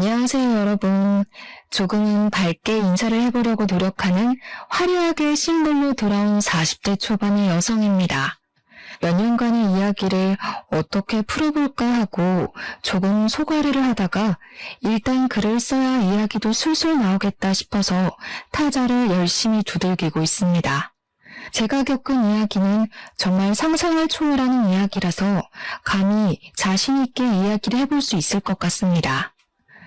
안녕하세요, 여러분. 조금은 밝게 인사를 해보려고 노력하는 화려하게 싱글로 돌아온 40대 초반의 여성입니다. 몇 년간의 이야기를 어떻게 풀어볼까 하고 조금 소가리를 하다가 일단 글을 써야 이야기도 술술 나오겠다 싶어서 타자를 열심히 두들기고 있습니다. 제가 겪은 이야기는 정말 상상을 초월하는 이야기라서 감히 자신 있게 이야기를 해볼 수 있을 것 같습니다.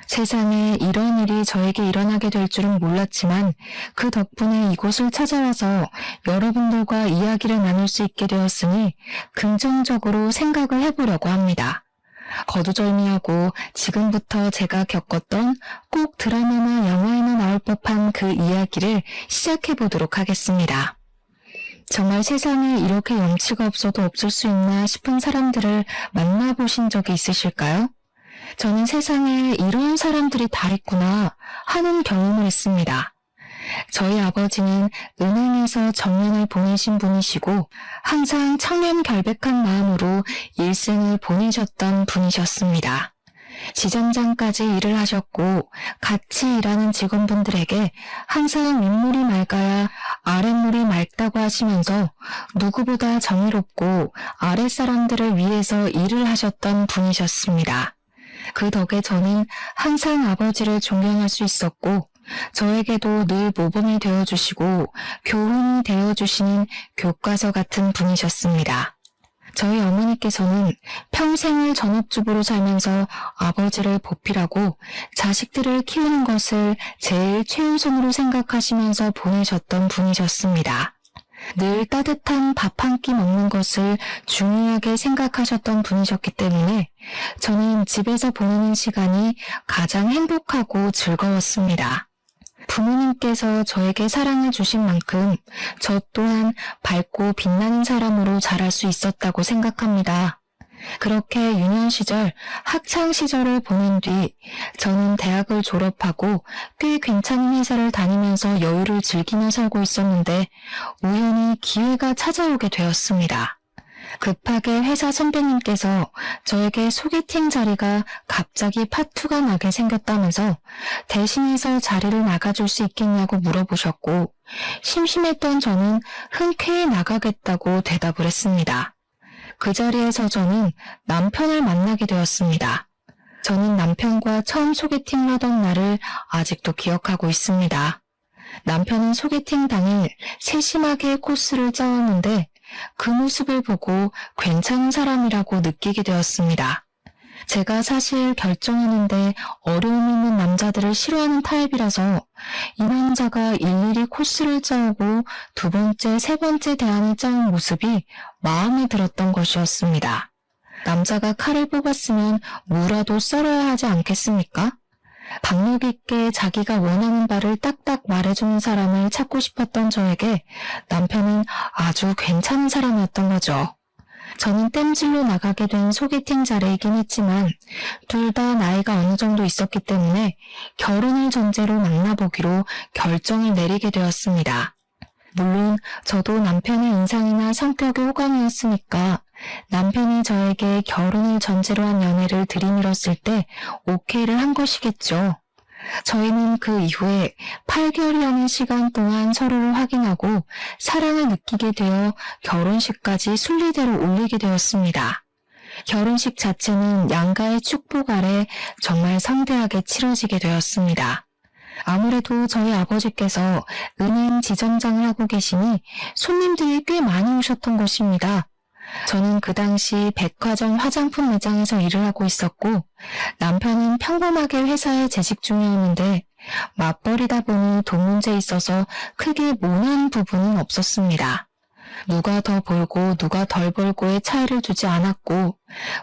세상에 이런 일이 저에게 일어나게 될 줄은 몰랐지만 그 덕분에 이곳을 찾아와서 여러분들과 이야기를 나눌 수 있게 되었으니 긍정적으로 생각을 해보려고 합니다. 거두절미하고 지금부터 제가 겪었던 꼭 드라마나 영화에나 나올 법한 그 이야기를 시작해보도록 하겠습니다. 정말 세상에 이렇게 염치가 없어도 없을 수 있나 싶은 사람들을 만나보신 적이 있으실까요? 저는 세상에 이런 사람들이 다 있구나 하는 경험을 했습니다. 저희 아버지는 은행에서 정년을 보내신 분이시고 항상 청렴결백한 마음으로 일생을 보내셨던 분이셨습니다. 지점장까지 일을 하셨고 같이 일하는 직원분들에게 항상 윗물이 맑아야 아랫물이 맑다고 하시면서 누구보다 정의롭고 아랫사람들을 위해서 일을 하셨던 분이셨습니다. 그 덕에 저는 항상 아버지를 존경할 수 있었고 저에게도 늘 모범이 되어주시고 교훈이 되어주시는 교과서 같은 분이셨습니다. 저희 어머니께서는 평생을 전업주부로 살면서 아버지를 보필하고 자식들을 키우는 것을 제일 최우선으로 생각하시면서 보내셨던 분이셨습니다. 늘 따뜻한 밥 한 끼 먹는 것을 중요하게 생각하셨던 분이셨기 때문에 저는 집에서 보내는 시간이 가장 행복하고 즐거웠습니다. 부모님께서 저에게 사랑을 주신 만큼 저 또한 밝고 빛나는 사람으로 자랄 수 있었다고 생각합니다. 그렇게 유년 시절, 학창 시절을 보낸 뒤 저는 대학을 졸업하고 꽤 괜찮은 회사를 다니면서 여유를 즐기며 살고 있었는데 우연히 기회가 찾아오게 되었습니다. 급하게 회사 선배님께서 저에게 소개팅 자리가 갑자기 파투가 나게 생겼다면서 대신해서 자리를 나가줄 수 있겠냐고 물어보셨고 심심했던 저는 흔쾌히 나가겠다고 대답을 했습니다. 그 자리에서 저는 남편을 만나게 되었습니다. 저는 남편과 처음 소개팅을 하던 날을 아직도 기억하고 있습니다. 남편은 소개팅 당일 세심하게 코스를 짜왔는데 그 모습을 보고 괜찮은 사람이라고 느끼게 되었습니다. 제가 사실 결정하는데 어려움 있는 남자들을 싫어하는 타입이라서 이 남자가 일일이 코스를 짜오고 두 번째, 세 번째 대안을 짜온 모습이 마음에 들었던 것이었습니다. 남자가 칼을 뽑았으면 무라도 썰어야 하지 않겠습니까? 박력 있게 자기가 원하는 바를 딱딱 말해주는 사람을 찾고 싶었던 저에게 남편은 아주 괜찮은 사람이었던 거죠. 저는 땜질로 나가게 된 소개팅 자리이긴 했지만 둘 다 나이가 어느 정도 있었기 때문에 결혼을 전제로 만나보기로 결정을 내리게 되었습니다. 물론 저도 남편의 인상이나 성격에 호감이었으니까 남편이 저에게 결혼을 전제로 한 연애를 들이밀었을 때 오케이를 한 것이겠죠. 저희는 그 이후에 8개월이라는 시간 동안 서로를 확인하고 사랑을 느끼게 되어 결혼식까지 순리대로 올리게 되었습니다. 결혼식 자체는 양가의 축복 아래 정말 성대하게 치러지게 되었습니다. 아무래도 저희 아버지께서 은행 지점장을 하고 계시니 손님들이 꽤 많이 오셨던 것입니다. 저는 그 당시 백화점 화장품 매장에서 일을 하고 있었고 남편은 평범하게 회사에 재직 중이었는데 맞벌이다 보니 돈 문제에 있어서 크게 모난 부분은 없었습니다. 누가 더 벌고 누가 덜 벌고의 차이를 두지 않았고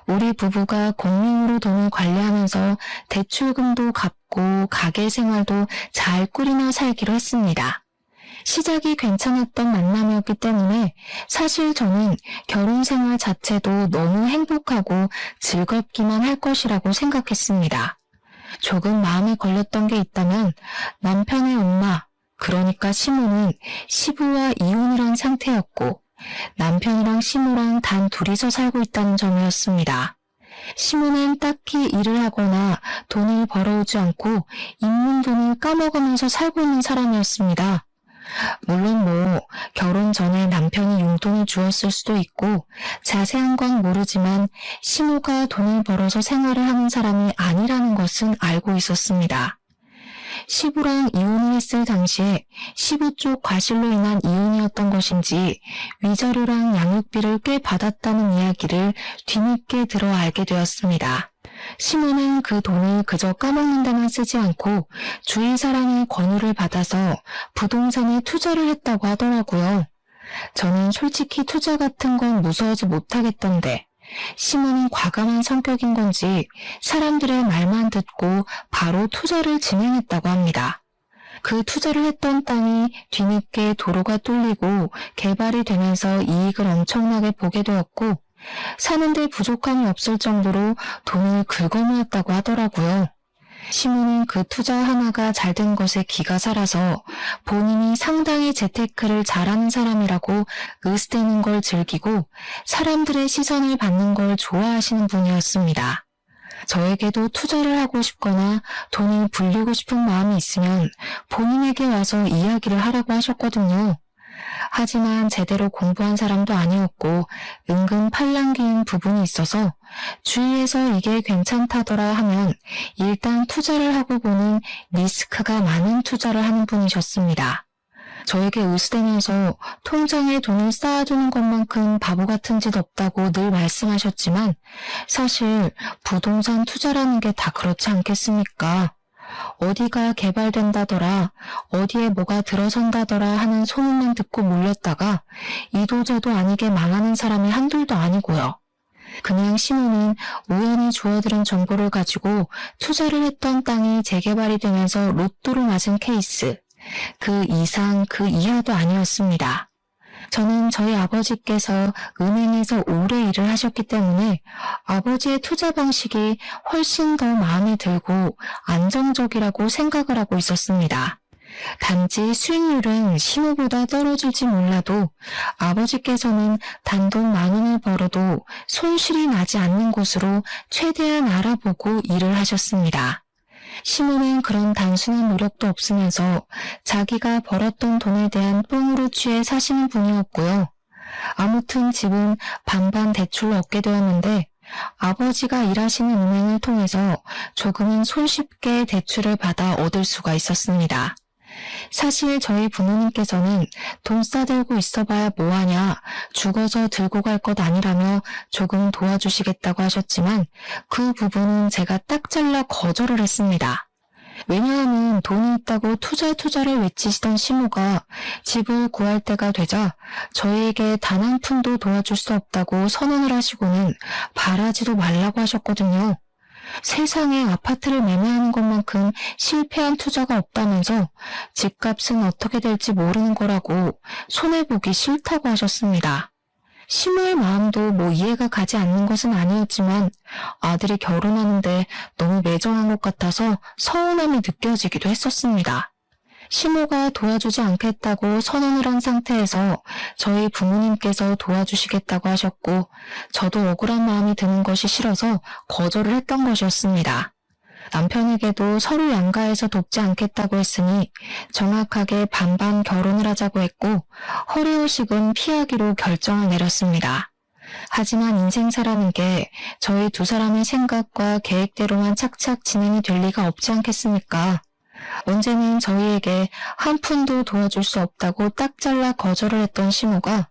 우리 부부가 공익으로 돈을 관리하면서 대출금도 갚고 가게 생활도 잘 꾸리며 살기로 했습니다. 시작이 괜찮았던 만남이었기 때문에 사실 저는 결혼 생활 자체도 너무 행복하고 즐겁기만 할 것이라고 생각했습니다. 조금 마음에 걸렸던 게 있다면 남편의 엄마, 그러니까 시모는 시부와 이혼을 한 상태였고 남편이랑 시모랑 단 둘이서 살고 있다는 점이었습니다. 시몬은 딱히 일을 하거나 돈을 벌어오지 않고 있는 돈을 까먹으면서 살고 있는 사람이었습니다. 물론 결혼 전에 남편이 용돈을 주었을 수도 있고 자세한 건 모르지만 시모가 돈을 벌어서 생활을 하는 사람이 아니라는 것은 알고 있었습니다. 시부랑 이혼을 했을 당시에 시부 쪽 과실로 인한 이혼이었던 것인지 위자료랑 양육비를 꽤 받았다는 이야기를 뒤늦게 들어 알게 되었습니다. 시모는 그 돈을 그저 까먹는 데만 쓰지 않고 주위 사람의 권유를 받아서 부동산에 투자를 했다고 하더라고요. 저는 솔직히 투자 같은 건 무서워서 못하겠던데 시모는 과감한 성격인 건지 사람들의 말만 듣고 바로 투자를 진행했다고 합니다. 그 투자를 했던 땅이 뒤늦게 도로가 뚫리고 개발이 되면서 이익을 엄청나게 보게 되었고 사는데 부족함이 없을 정도로 돈을 긁어모았다고 하더라고요. 시모는 그 투자 하나가 잘 된 것에 기가 살아서 본인이 상당히 재테크를 잘하는 사람이라고 으스대는 걸 즐기고 사람들의 시선을 받는 걸 좋아하시는 분이었습니다. 저에게도 투자를 하고 싶거나 돈을 불리고 싶은 마음이 있으면 본인에게 와서 이야기를 하라고 하셨거든요. 하지만 제대로 공부한 사람도 아니었고 은근 팔랑귀인 부분이 있어서 주위에서 이게 괜찮다더라 하면 일단 투자를 하고 보는 리스크가 많은 투자를 하는 분이셨습니다. 저에게 으스대면서 통장에 돈을 쌓아두는 것만큼 바보 같은 짓 없다고 늘 말씀하셨지만 사실 부동산 투자라는 게 다 그렇지 않겠습니까? 어디가 개발된다더라, 어디에 뭐가 들어선다더라 하는 소문만 듣고 몰렸다가 이도저도 아니게 망하는 사람이 한둘도 아니고요. 그냥 시모는 우연히 주워들은 정보를 가지고 투자를 했던 땅이 재개발이 되면서 로또를 맞은 케이스, 그 이상 그 이하도 아니었습니다. 저는 저희 아버지께서 은행에서 오래 일을 하셨기 때문에 아버지의 투자 방식이 훨씬 더 마음에 들고 안정적이라고 생각을 하고 있었습니다. 단지 수익률은 시모보다 떨어질지 몰라도 아버지께서는 단돈 10,000원을 벌어도 손실이 나지 않는 곳으로 최대한 알아보고 일을 하셨습니다. 시모는 그런 단순한 노력도 없으면서 자기가 벌었던 돈에 대한 뽕으로 취해 사시는 분이었고요. 아무튼 집은 반반 대출로 얻게 되었는데 아버지가 일하시는 은행을 통해서 조금은 손쉽게 대출을 받아 얻을 수가 있었습니다. 사실 저희 부모님께서는 돈 싸들고 있어봐야 뭐하냐, 죽어서 들고 갈 것 아니라며 조금 도와주시겠다고 하셨지만 그 부분은 제가 딱 잘라 거절을 했습니다. 왜냐하면 돈이 있다고 투자를 외치시던 시모가 집을 구할 때가 되자 저희에게 단 한 푼도 도와줄 수 없다고 선언을 하시고는 바라지도 말라고 하셨거든요. 세상에 아파트를 매매하는 것만큼 실패한 투자가 없다면서 집값은 어떻게 될지 모르는 거라고 손해보기 싫다고 하셨습니다. 시모의 마음도 이해가 가지 않는 것은 아니었지만 아들이 결혼하는데 너무 매정한 것 같아서 서운함이 느껴지기도 했었습니다. 시모가 도와주지 않겠다고 선언을 한 상태에서 저희 부모님께서 도와주시겠다고 하셨고 저도 억울한 마음이 드는 것이 싫어서 거절을 했던 것이었습니다. 남편에게도 서로 양가해서 돕지 않겠다고 했으니 정확하게 반반 결혼을 하자고 했고 허례허식은 피하기로 결정을 내렸습니다. 하지만 인생사라는 게 저희 두 사람의 생각과 계획대로만 착착 진행이 될 리가 없지 않겠습니까? 언제는 저희에게 한 푼도 도와줄 수 없다고 딱 잘라 거절을 했던 시모가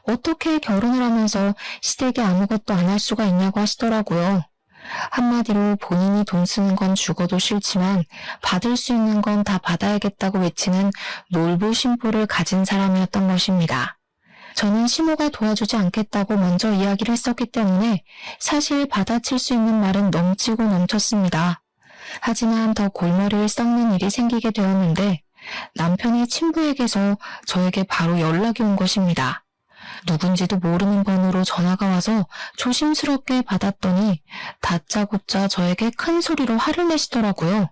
어떻게 결혼을 하면서 시댁에 아무것도 안 할 수가 있냐고 하시더라고요. 한마디로 본인이 돈 쓰는 건 죽어도 싫지만 받을 수 있는 건 다 받아야겠다고 외치는 놀부심보를 가진 사람이었던 것입니다. 저는 시모가 도와주지 않겠다고 먼저 이야기를 했었기 때문에 사실 받아칠 수 있는 말은 넘치고 넘쳤습니다. 하지만 더 골머리를 썩는 일이 생기게 되었는데 남편의 친부에게서 저에게 바로 연락이 온 것입니다. 누군지도 모르는 번호로 전화가 와서 조심스럽게 받았더니 다짜고짜 저에게 큰 소리로 화를 내시더라고요.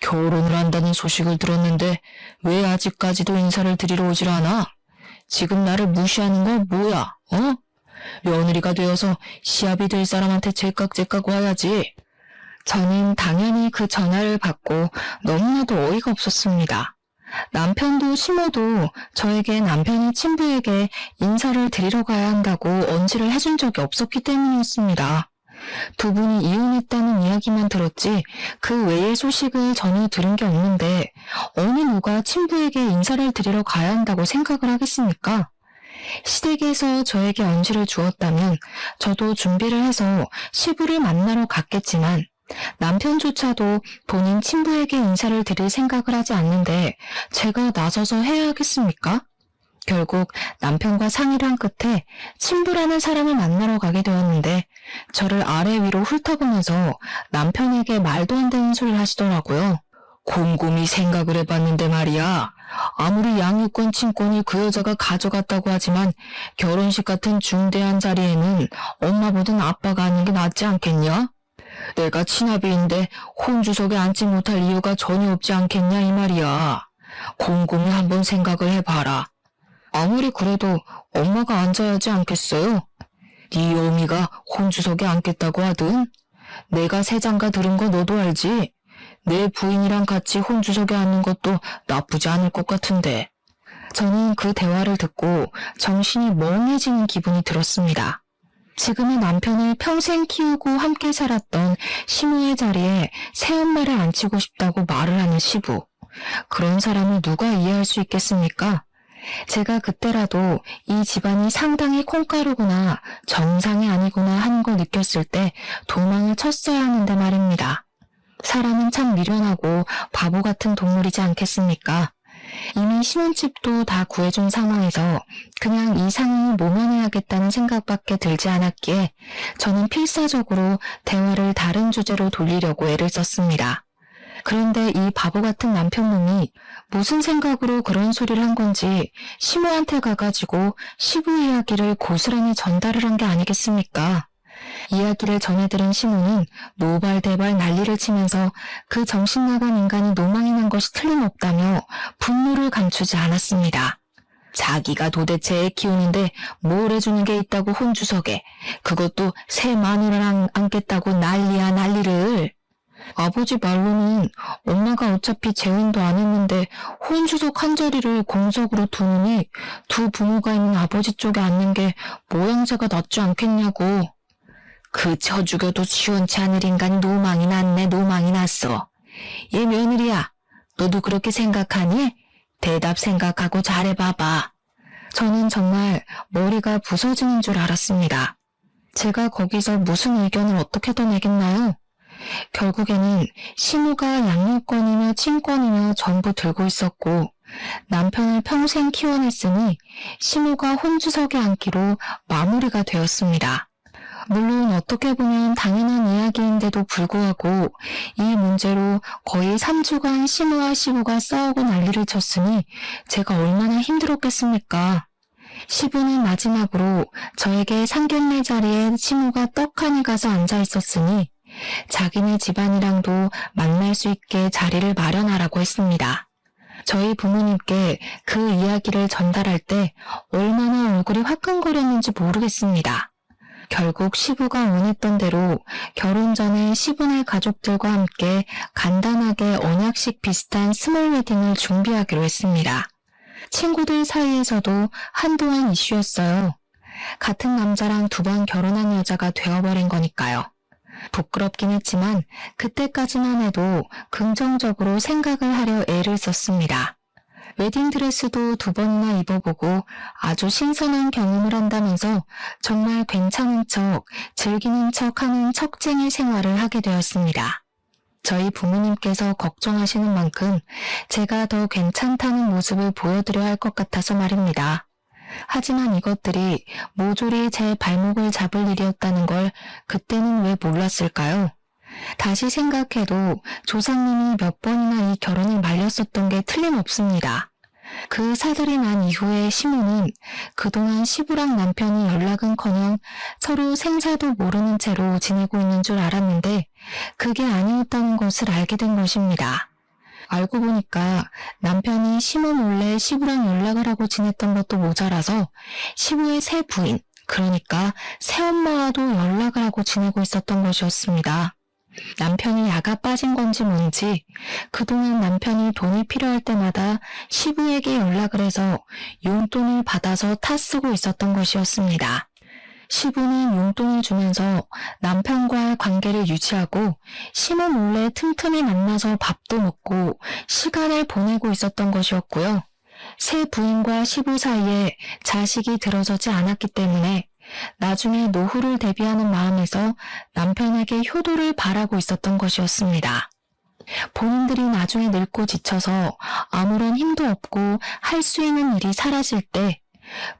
결혼을 한다는 소식을 들었는데 왜 아직까지도 인사를 드리러 오질 않아? 지금 나를 무시하는 거 뭐야? 며느리가 되어서 시합이 될 사람한테 제깍제깍 와야지. 저는 당연히 그 전화를 받고 너무나도 어이가 없었습니다. 남편도 시모도 저에게 남편의 친부에게 인사를 드리러 가야 한다고 언지를 해준 적이 없었기 때문이었습니다. 두 분이 이혼했다는 이야기만 들었지 그 외의 소식을 전혀 들은 게 없는데 어느 누가 친부에게 인사를 드리러 가야 한다고 생각을 하겠습니까? 시댁에서 저에게 언지를 주었다면 저도 준비를 해서 시부를 만나러 갔겠지만 남편조차도 본인 친부에게 인사를 드릴 생각을 하지 않는데 제가 나서서 해야 하겠습니까? 결국 남편과 상의를 한 끝에 친부라는 사람을 만나러 가게 되었는데 저를 아래 위로 훑어보면서 남편에게 말도 안 되는 소리를 하시더라고요. 곰곰이 생각을 해봤는데 말이야. 아무리 양육권 친권을 그 여자가 가져갔다고 하지만 결혼식 같은 중대한 자리에는 엄마보단 아빠가 하는 게 낫지 않겠냐? 내가 친아비인데 혼주석에 앉지 못할 이유가 전혀 없지 않겠냐 이 말이야. 곰곰이 한번 생각을 해봐라. 아무리 그래도 엄마가 앉아야 하지 않겠어요? 네 어미가 혼주석에 앉겠다고 하든 내가 세장가 들은 거 너도 알지? 내 부인이랑 같이 혼주석에 앉는 것도 나쁘지 않을 것 같은데. 저는 그 대화를 듣고 정신이 멍해지는 기분이 들었습니다. 지금의 남편을 평생 키우고 함께 살았던 시모의 자리에 새엄마를 앉히고 싶다고 말을 하는 시부. 그런 사람을 누가 이해할 수 있겠습니까? 제가 그때라도 이 집안이 상당히 콩가루구나, 정상이 아니구나 하는 걸 느꼈을 때 도망을 쳤어야 하는데 말입니다. 사람은 참 미련하고 바보 같은 동물이지 않겠습니까? 이미 신혼집도 다 구해준 상황에서 그냥 이 상황을 모면해야겠다는 생각밖에 들지 않았기에 저는 필사적으로 대화를 다른 주제로 돌리려고 애를 썼습니다. 그런데 이 바보 같은 남편놈이 무슨 생각으로 그런 소리를 한 건지 시모한테 가가지고 시부 이야기를 고스란히 전달을 한 게 아니겠습니까? 이야기를 전해들은 시모는 노발대발 난리를 치면서 그 정신나간 인간이 노망이 난 것이 틀림없다며 분노를 감추지 않았습니다. 자기가 도대체 애 키우는데 뭘 해주는 게 있다고 혼주석에, 그것도 새 마누라랑 앉겠다고 난리야 난리를. 아버지 말로는 엄마가 어차피 재혼도 안 했는데 혼주석 한 자리를 공석으로 두느니 두 부모가 있는 아버지 쪽에 앉는 게 모양새가 낫지 않겠냐고. 그 쳐죽여도 시원치 않을 인간이 노망이 났네. 노망이 났어. 얘 며느리야, 너도 그렇게 생각하니? 대답 생각하고 잘해봐봐. 저는 정말 머리가 부서지는 줄 알았습니다. 제가 거기서 무슨 의견을 어떻게 더 내겠나요? 결국에는 시모가 양육권이며 친권이며 전부 들고 있었고 남편을 평생 키워냈으니 시모가 혼주석에 앉기로 마무리가 되었습니다. 물론 어떻게 보면 당연한 이야기인데도 불구하고 이 문제로 거의 3주간 시모와 시부가 싸우고 난리를 쳤으니 제가 얼마나 힘들었겠습니까? 시부는 마지막으로 저에게 상견례 자리에 시모가 떡하니 가서 앉아 있었으니 자기네 집안이랑도 만날 수 있게 자리를 마련하라고 했습니다. 저희 부모님께 그 이야기를 전달할 때 얼마나 얼굴이 화끈거렸는지 모르겠습니다. 결국 시부가 원했던 대로 결혼 전에 시부네 가족들과 함께 간단하게 언약식 비슷한 스몰 웨딩을 준비하기로 했습니다. 친구들 사이에서도 한동안 이슈였어요. 같은 남자랑 2번 결혼한 여자가 되어버린 거니까요. 부끄럽긴 했지만 그때까지만 해도 긍정적으로 생각을 하려 애를 썼습니다. 웨딩드레스도 2번이나 입어보고 아주 신선한 경험을 한다면서 정말 괜찮은 척, 즐기는 척 하는 척쟁이 생활을 하게 되었습니다. 저희 부모님께서 걱정하시는 만큼 제가 더 괜찮다는 모습을 보여드려야 할 것 같아서 말입니다. 하지만 이것들이 모조리 제 발목을 잡을 일이었다는 걸 그때는 왜 몰랐을까요? 다시 생각해도 조상님이 몇 번이나 이 결혼을 말렸었던 게 틀림없습니다. 그 사달이 난 이후에 시모는 그동안 시부랑 남편이 연락은커녕 서로 생사도 모르는 채로 지내고 있는 줄 알았는데 그게 아니었다는 것을 알게 된 것입니다. 알고 보니까 남편이 시모 몰래 시부랑 연락을 하고 지냈던 것도 모자라서 시부의 새 부인, 그러니까 새엄마와도 연락을 하고 지내고 있었던 것이었습니다. 남편이 야가 빠진 건지 뭔지 그동안 남편이 돈이 필요할 때마다 시부에게 연락을 해서 용돈을 받아서 타쓰고 있었던 것이었습니다. 시부는 용돈을 주면서 남편과의 관계를 유지하고 시모 몰래 틈틈이 만나서 밥도 먹고 시간을 보내고 있었던 것이었고요. 새 부인과 시부 사이에 자식이 들어서지 않았기 때문에 나중에 노후를 대비하는 마음에서 남편에게 효도를 바라고 있었던 것이었습니다. 본인들이 나중에 늙고 지쳐서 아무런 힘도 없고 할 수 있는 일이 사라질 때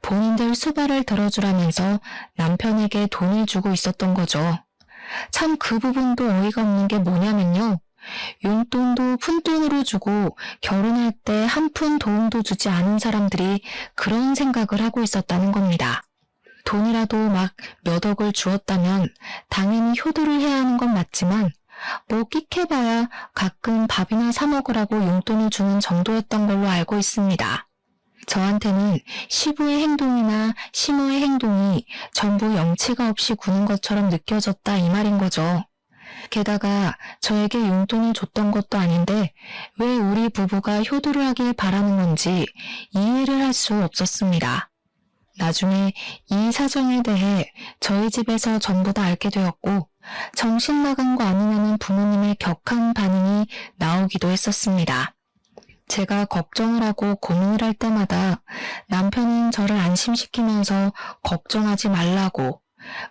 본인들 수발을 들어주라면서 남편에게 돈을 주고 있었던 거죠. 참 그 부분도 어이가 없는 게 뭐냐면요. 용돈도 푼돈으로 주고 결혼할 때 한 푼 도움도 주지 않은 사람들이 그런 생각을 하고 있었다는 겁니다. 돈이라도 막 몇 억을 주었다면 당연히 효도를 해야 하는 건 맞지만 뭐 끽해봐야 가끔 밥이나 사 먹으라고 용돈을 주는 정도였던 걸로 알고 있습니다. 저한테는 시부의 행동이나 시모의 행동이 전부 영치가 없이 구는 것처럼 느껴졌다 이 말인 거죠. 게다가 저에게 용돈을 줬던 것도 아닌데 왜 우리 부부가 효도를 하길 바라는 건지 이해를 할 수 없었습니다. 나중에 이 사정에 대해 저희 집에서 전부 다 알게 되었고 정신 나간 거 아니냐는 부모님의 격한 반응이 나오기도 했었습니다. 제가 걱정을 하고 고민을 할 때마다 남편은 저를 안심시키면서 걱정하지 말라고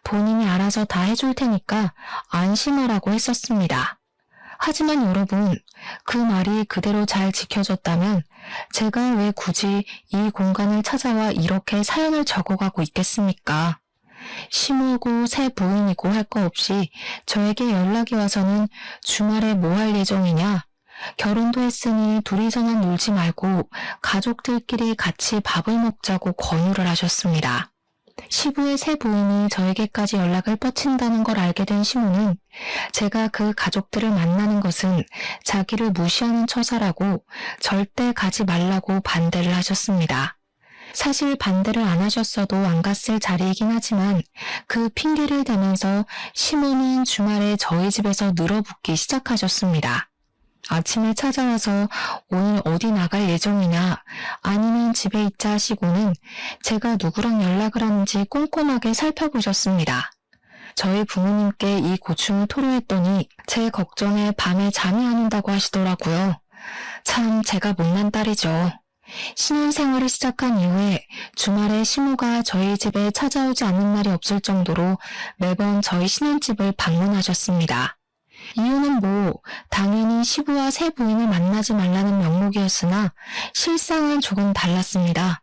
본인이 알아서 다 해줄 테니까 안심하라고 했었습니다. 하지만 여러분, 그 말이 그대로 잘 지켜졌다면 제가 왜 굳이 이 공간을 찾아와 이렇게 사연을 적어가고 있겠습니까? 시모고 새 부인이고 할 거 없이 저에게 연락이 와서는 주말에 뭐 할 예정이냐? 결혼도 했으니 둘이서만 놀지 말고 가족들끼리 같이 밥을 먹자고 권유를 하셨습니다. 시부의 새 부인이 저에게까지 연락을 뻗친다는 걸 알게 된 시모는 제가 그 가족들을 만나는 것은 자기를 무시하는 처사라고 절대 가지 말라고 반대를 하셨습니다. 사실 반대를 안 하셨어도 안 갔을 자리이긴 하지만 그 핑계를 대면서 시모는 주말에 저희 집에서 늘어붙기 시작하셨습니다. 아침에 찾아와서 오늘 어디 나갈 예정이냐 아니면 집에 있자 하시고는 제가 누구랑 연락을 하는지 꼼꼼하게 살펴보셨습니다. 저희 부모님께 이 고충을 토로했더니 제 걱정에 밤에 잠이 안 온다고 하시더라고요. 참 제가 못난 딸이죠. 신혼생활을 시작한 이후에 주말에 시모가 저희 집에 찾아오지 않는 날이 없을 정도로 매번 저희 신혼집을 방문하셨습니다. 이유는 뭐 당연히 시부와 새 부인을 만나지 말라는 명목이었으나 실상은 조금 달랐습니다.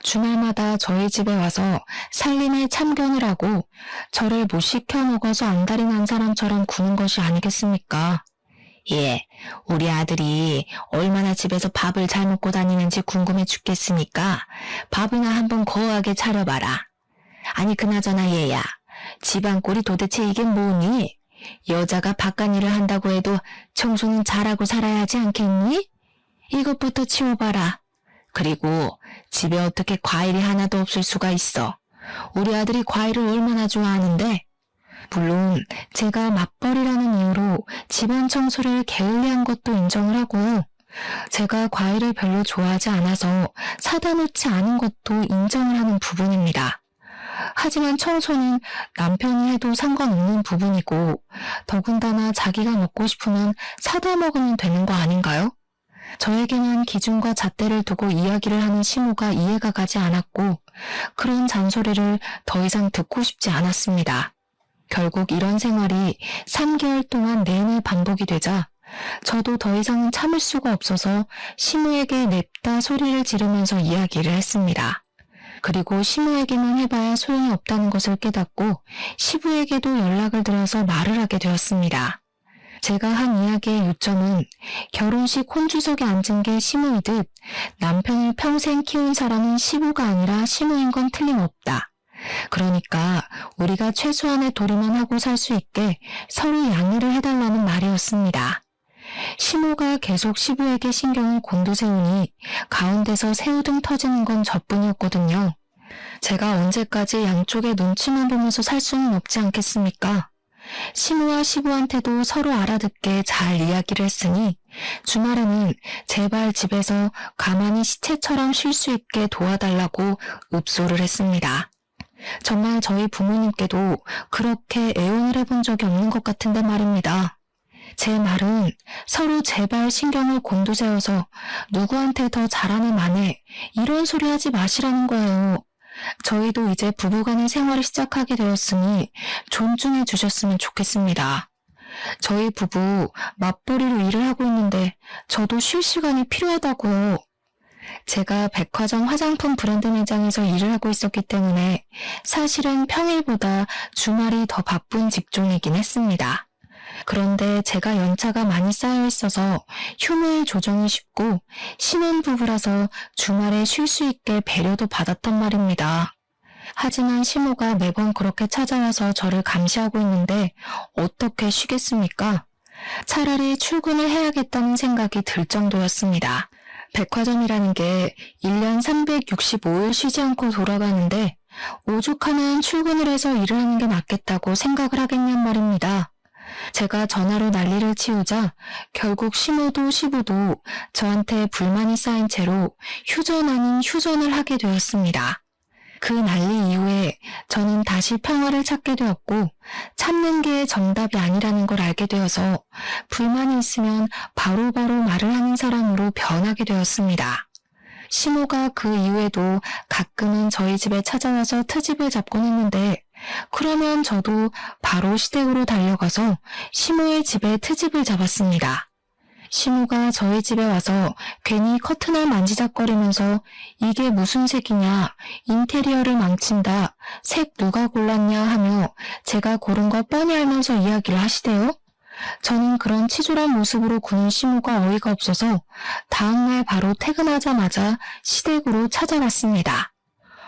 주말마다 저희 집에 와서 살림에 참견을 하고 저를 못 시켜 먹어서 안달이 난 사람처럼 구는 것이 아니겠습니까? 예, 우리 아들이 얼마나 집에서 밥을 잘 먹고 다니는지 궁금해 죽겠으니까 밥이나 한번 거하게 차려봐라. 아니 그나저나 얘야, 집안 꼴이 도대체 이게 뭐니? 여자가 바깥일을 한다고 해도 청소는 잘하고 살아야 하지 않겠니? 이것부터 치워봐라. 그리고 집에 어떻게 과일이 하나도 없을 수가 있어. 우리 아들이 과일을 얼마나 좋아하는데. 물론 제가 맞벌이라는 이유로 집안 청소를 게을리한 것도 인정을 하고요. 제가 과일을 별로 좋아하지 않아서 사다 놓지 않은 것도 인정을 하는 부분입니다. 하지만 청소는 남편이 해도 상관없는 부분이고 더군다나 자기가 먹고 싶으면 사다 먹으면 되는 거 아닌가요? 저에게는 기준과 잣대를 두고 이야기를 하는 시모가 이해가 가지 않았고 그런 잔소리를 더 이상 듣고 싶지 않았습니다. 결국 이런 생활이 3개월 동안 내내 반복이 되자 저도 더 이상은 참을 수가 없어서 시모에게 냅다 소리를 지르면서 이야기를 했습니다. 그리고 시모에게만 해봐야 소용이 없다는 것을 깨닫고 시부에게도 연락을 드려서 말을 하게 되었습니다. 제가 한 이야기의 요점은 결혼식 혼주석에 앉은 게 시모이듯 남편을 평생 키운 사람은 시부가 아니라 시모인 건 틀림없다. 그러니까 우리가 최소한의 도리만 하고 살 수 있게 서로 양해를 해달라는 말이었습니다. 시모가 계속 시부에게 신경을 곤두세우니 가운데서 새우등 터지는 건 저뿐이었거든요. 제가 언제까지 양쪽의 눈치만 보면서 살 수는 없지 않겠습니까? 시모와 시부한테도 서로 알아듣게 잘 이야기를 했으니 주말에는 제발 집에서 가만히 시체처럼 쉴 수 있게 도와달라고 읍소를 했습니다. 정말 저희 부모님께도 그렇게 애원을 해본 적이 없는 것 같은데 말입니다. 제 말은 서로 제발 신경을 곤두세워서 누구한테 더 잘하는 만에 이런 소리 하지 마시라는 거예요. 저희도 이제 부부간의 생활을 시작하게 되었으니 존중해 주셨으면 좋겠습니다. 저희 부부 맞벌이로 일을 하고 있는데 저도 쉴 시간이 필요하다고요. 제가 백화점 화장품 브랜드 매장에서 일을 하고 있었기 때문에 사실은 평일보다 주말이 더 바쁜 직종이긴 했습니다. 그런데 제가 연차가 많이 쌓여 있어서 휴무일 조정이 쉽고 신혼부부라서 주말에 쉴 수 있게 배려도 받았단 말입니다. 하지만 시모가 매번 그렇게 찾아와서 저를 감시하고 있는데 어떻게 쉬겠습니까? 차라리 출근을 해야겠다는 생각이 들 정도였습니다. 백화점이라는 게 1년 365일 쉬지 않고 돌아가는데 오죽하면 출근을 해서 일을 하는 게 낫겠다고 생각을 하겠냔 말입니다. 제가 전화로 난리를 치우자 결국 시모도 시부도 저한테 불만이 쌓인 채로 휴전 아닌 휴전을 하게 되었습니다. 그 난리 이후에 저는 다시 평화를 찾게 되었고 참는 게 정답이 아니라는 걸 알게 되어서 불만이 있으면 바로바로 말을 하는 사람으로 변하게 되었습니다. 시모가 그 이후에도 가끔은 저희 집에 찾아와서 트집을 잡곤 했는데 그러면 저도 바로 시댁으로 달려가서 시모의 집에 트집을 잡았습니다. 시모가 저희 집에 와서 괜히 커튼을 만지작거리면서 이게 무슨 색이냐, 인테리어를 망친다, 색 누가 골랐냐 하며 제가 고른 거 뻔히 알면서 이야기를 하시대요. 저는 그런 치졸한 모습으로 구는 시모가 어이가 없어서 다음날 바로 퇴근하자마자 시댁으로 찾아갔습니다.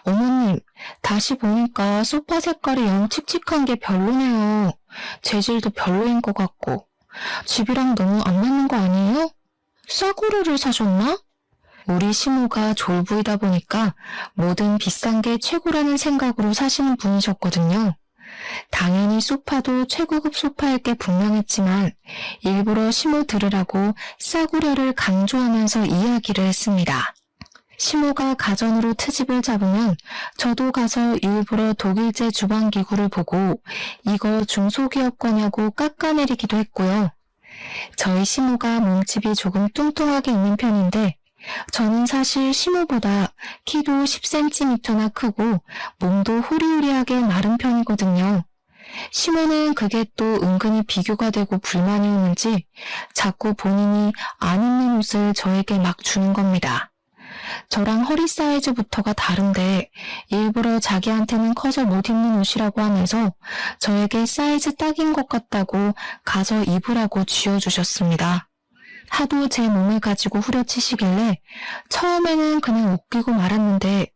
어머님, 다시 보니까 소파 색깔이 영 칙칙한 게 별로네요. 재질도 별로인 것 같고. 집이랑 너무 안 맞는 거 아니에요? 싸구려를 사셨나? 우리 시모가 졸부이다 보니까 뭐든 비싼 게 최고라는 생각으로 사시는 분이셨거든요. 당연히 소파도 최고급 소파일 게 분명했지만 일부러 시모 들으라고 싸구려를 강조하면서 이야기를 했습니다. 시모가 가전으로 트집을 잡으면 저도 가서 일부러 독일제 주방기구를 보고 이거 중소기업 거냐고 깎아내리기도 했고요. 저희 시모가 몸집이 조금 뚱뚱하게 있는 편인데 저는 사실 시모보다 키도 10cm나 크고 몸도 호리호리하게 마른 편이거든요. 시모는 그게 또 은근히 비교가 되고 불만이 오는지 자꾸 본인이 안 입는 옷을 저에게 막 주는 겁니다. 저랑 허리 사이즈부터가 다른데 일부러 자기한테는 커서 못 입는 옷이라고 하면서 저에게 사이즈 딱인 것 같다고 가서 입으라고 쥐어주셨습니다. 하도 제 몸을 가지고 후려치시길래 처음에는 그냥 웃기고 말았는데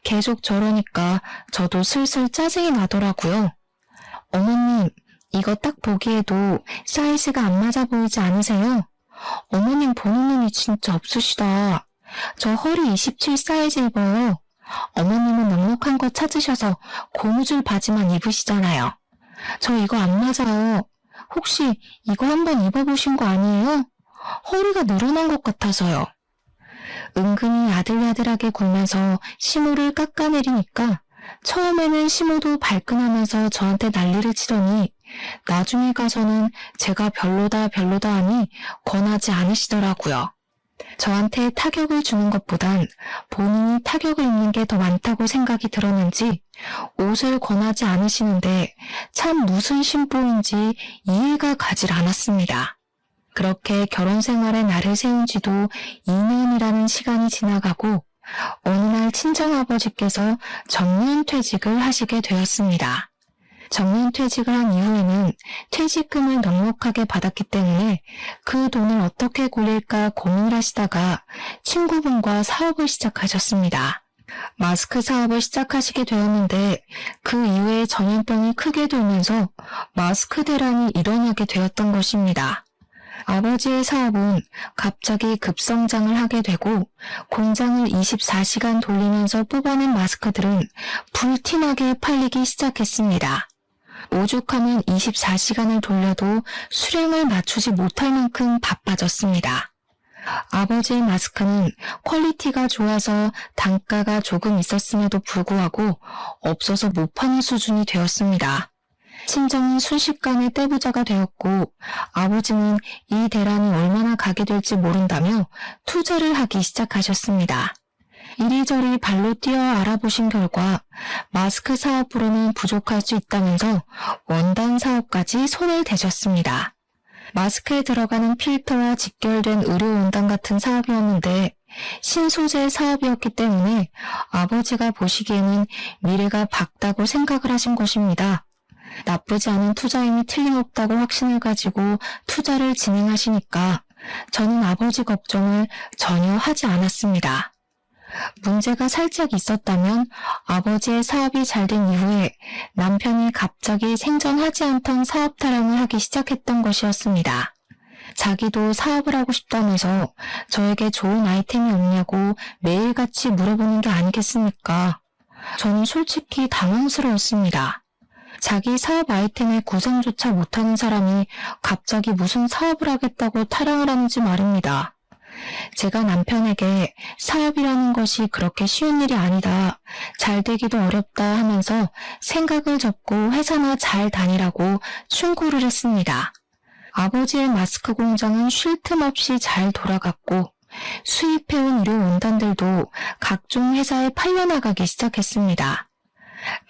계속 저러니까 저도 슬슬 짜증이 나더라고요. 어머님, 이거 딱 보기에도 사이즈가 안 맞아 보이지 않으세요? 어머님 보는 눈이 진짜 없으시다. 저 허리 27 사이즈 입어요. 어머님은 넉넉한 거 찾으셔서 고무줄 바지만 입으시잖아요. 저 이거 안 맞아요. 혹시 이거 한번 입어보신 거 아니에요? 허리가 늘어난 것 같아서요. 은근히 야들야들하게 굴면서 시모를 깎아내리니까 처음에는 시모도 발끈하면서 저한테 난리를 치더니 나중에 가서는 제가 별로다 하니 권하지 않으시더라고요. 저한테 타격을 주는 것보단 본인이 타격을 입는 게 더 많다고 생각이 들었는지 옷을 권하지 않으시는데 참 무슨 심보인지 이해가 가질 않았습니다. 그렇게 결혼 생활에 날을 세운 지도 2년이라는 시간이 지나가고 어느 날 친정아버지께서 정년퇴직을 하시게 되었습니다. 정년퇴직을 한 이후에는 퇴직금을 넉넉하게 받았기 때문에 그 돈을 어떻게 굴릴까 고민을 하시다가 친구분과 사업을 시작하셨습니다. 마스크 사업을 시작하시게 되었는데 그 이후에 전염병이 크게 돌면서 마스크 대란이 일어나게 되었던 것입니다. 아버지의 사업은 갑자기 급성장을 하게 되고 공장을 24시간 돌리면서 뽑아낸 마스크들은 불티나게 팔리기 시작했습니다. 오죽하면 24시간을 돌려도 수량을 맞추지 못할 만큼 바빠졌습니다. 아버지의 마스크는 퀄리티가 좋아서 단가가 조금 있었음에도 불구하고 없어서 못 파는 수준이 되었습니다. 친정은 순식간에 떼부자가 되었고 아버지는 이 대란이 얼마나 가게 될지 모른다며 투자를 하기 시작하셨습니다. 이리저리 발로 뛰어 알아보신 결과 마스크 사업으로는 부족할 수 있다면서 원단 사업까지 손을 대셨습니다. 마스크에 들어가는 필터와 직결된 의료 원단 같은 사업이었는데 신소재 사업이었기 때문에 아버지가 보시기에는 미래가 밝다고 생각을 하신 것입니다. 나쁘지 않은 투자임이 틀림없다고 확신을 가지고 투자를 진행하시니까 저는 아버지 걱정을 전혀 하지 않았습니다. 문제가 살짝 있었다면 아버지의 사업이 잘 된 이후에 남편이 갑자기 생전하지 않던 사업 타령을 하기 시작했던 것이었습니다. 자기도 사업을 하고 싶다면서 저에게 좋은 아이템이 없냐고 매일같이 물어보는 게 아니겠습니까? 저는 솔직히 당황스러웠습니다. 자기 사업 아이템의 구상조차 못하는 사람이 갑자기 무슨 사업을 하겠다고 타령을 하는지 말입니다. 제가 남편에게 사업이라는 것이 그렇게 쉬운 일이 아니다, 잘 되기도 어렵다 하면서 생각을 접고 회사나 잘 다니라고 충고를 했습니다. 아버지의 마스크 공장은 쉴 틈 없이 잘 돌아갔고 수입해온 의료 원단들도 각종 회사에 팔려나가기 시작했습니다.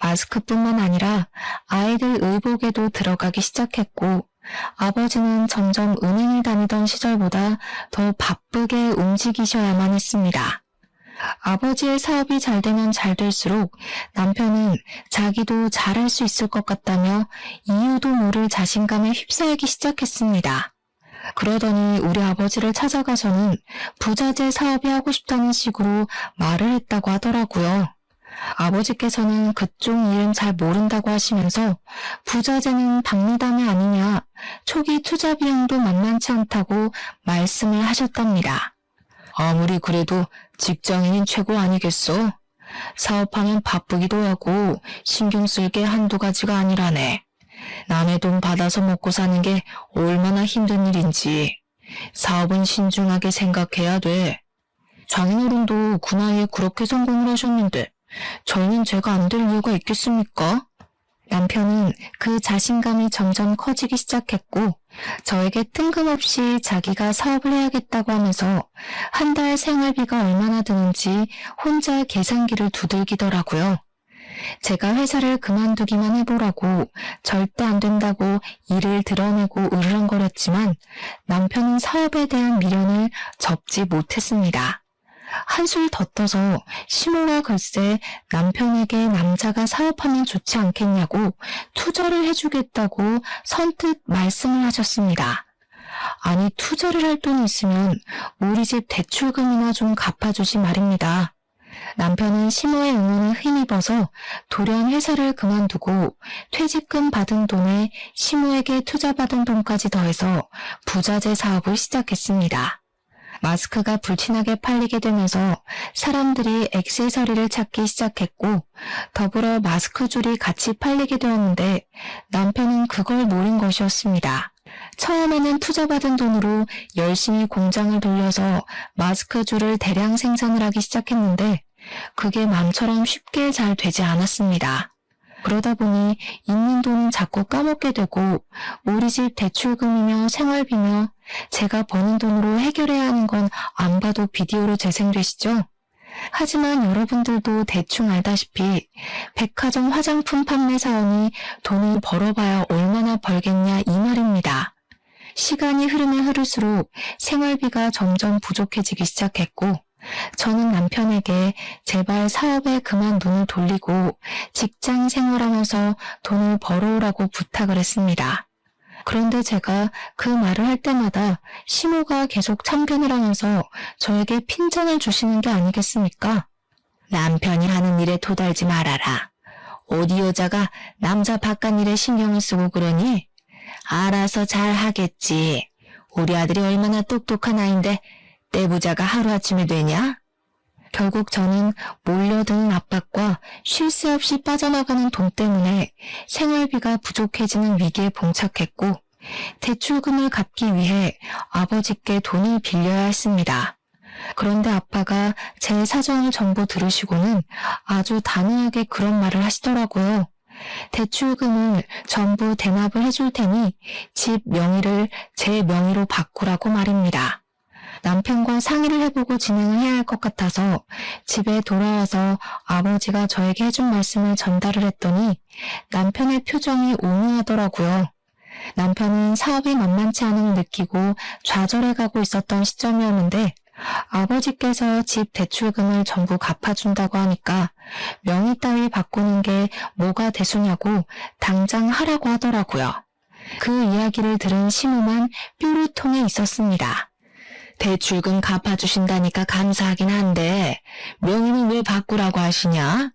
마스크뿐만 아니라 아이들 의복에도 들어가기 시작했고 아버지는 점점 은행을 다니던 시절보다 더 바쁘게 움직이셔야만 했습니다. 아버지의 사업이 잘 되면 잘 될수록 남편은 자기도 잘할 수 있을 것 같다며 이유도 모를 자신감에 휩싸이기 시작했습니다. 그러더니 우리 아버지를 찾아가서는 부자재 사업이 하고 싶다는 식으로 말을 했다고 하더라고요. 아버지께서는 그쪽 일은 잘 모른다고 하시면서 부자재는 박리담이 아니냐, 초기 투자 비용도 만만치 않다고 말씀을 하셨답니다. 아무리 그래도 직장인인 최고 아니겠어? 사업하면 바쁘기도 하고 신경 쓸 게 한두 가지가 아니라네. 남의 돈 받아서 먹고 사는 게 얼마나 힘든 일인지 사업은 신중하게 생각해야 돼. 장인어른도 그 나이에 그렇게 성공을 하셨는데 저희는 제가 안 될 이유가 있겠습니까? 남편은 그 자신감이 점점 커지기 시작했고 저에게 뜬금없이 자기가 사업을 해야겠다고 하면서 한 달 생활비가 얼마나 드는지 혼자 계산기를 두들기더라고요. 제가 회사를 그만두기만 해보라고 절대 안 된다고 일을 드러내고 으르렁거렸지만 남편은 사업에 대한 미련을 접지 못했습니다. 한술 더 떠서 시모가 글쎄 남편에게 남자가 사업하면 좋지 않겠냐고 투자를 해주겠다고 선뜻 말씀을 하셨습니다. 아니 투자를 할 돈이 있으면 우리 집 대출금이나 좀 갚아주지 말입니다. 남편은 시모의 응원에 힘입어서 돌연 회사를 그만두고 퇴직금 받은 돈에 시모에게 투자받은 돈까지 더해서 부자재 사업을 시작했습니다. 마스크가 불티나게 팔리게 되면서 사람들이 액세서리를 찾기 시작했고 더불어 마스크 줄이 같이 팔리게 되었는데 남편은 그걸 노린 것이었습니다. 처음에는 투자받은 돈으로 열심히 공장을 돌려서 마스크 줄을 대량 생산을 하기 시작했는데 그게 마음처럼 쉽게 잘 되지 않았습니다. 그러다 보니 있는 돈은 자꾸 까먹게 되고 우리 집 대출금이며 생활비며 제가 버는 돈으로 해결해야 하는 건 안 봐도 비디오로 재생되시죠? 하지만 여러분들도 대충 알다시피 백화점 화장품 판매 사원이 돈을 벌어봐야 얼마나 벌겠냐 이 말입니다. 시간이 흐르면 흐를수록 생활비가 점점 부족해지기 시작했고 저는 남편에게 제발 사업에 그만 눈을 돌리고 직장 생활하면서 돈을 벌어오라고 부탁을 했습니다. 그런데 제가 그 말을 할 때마다 시모가 계속 참견을 하면서 저에게 핀잔을 주시는 게 아니겠습니까? 남편이 하는 일에 도달지 말아라. 어디 여자가 남자 바깥일에 신경을 쓰고 그러니? 알아서 잘 하겠지. 우리 아들이 얼마나 똑똑한 아인데 떼부자가 하루아침에 되냐? 결국 저는 몰려드는 압박과 쉴 새 없이 빠져나가는 돈 때문에 생활비가 부족해지는 위기에 봉착했고 대출금을 갚기 위해 아버지께 돈을 빌려야 했습니다. 그런데 아빠가 제 사정을 전부 들으시고는 아주 단호하게 그런 말을 하시더라고요. 대출금을 전부 대납을 해줄 테니 집 명의를 제 명의로 바꾸라고 말입니다. 남편과 상의를 해보고 진행을 해야 할 것 같아서 집에 돌아와서 아버지가 저에게 해준 말씀을 전달을 했더니 남편의 표정이 오묘하더라고요. 남편은 사업이 만만치 않음을 느끼고 좌절해가고 있었던 시점이었는데 아버지께서 집 대출금을 전부 갚아준다고 하니까 명의 따위 바꾸는 게 뭐가 대수냐고 당장 하라고 하더라고요. 그 이야기를 들은 시무만 뾰루통에 있었습니다. 대출금 갚아주신다니까 감사하긴 한데 명의는 왜 바꾸라고 하시냐?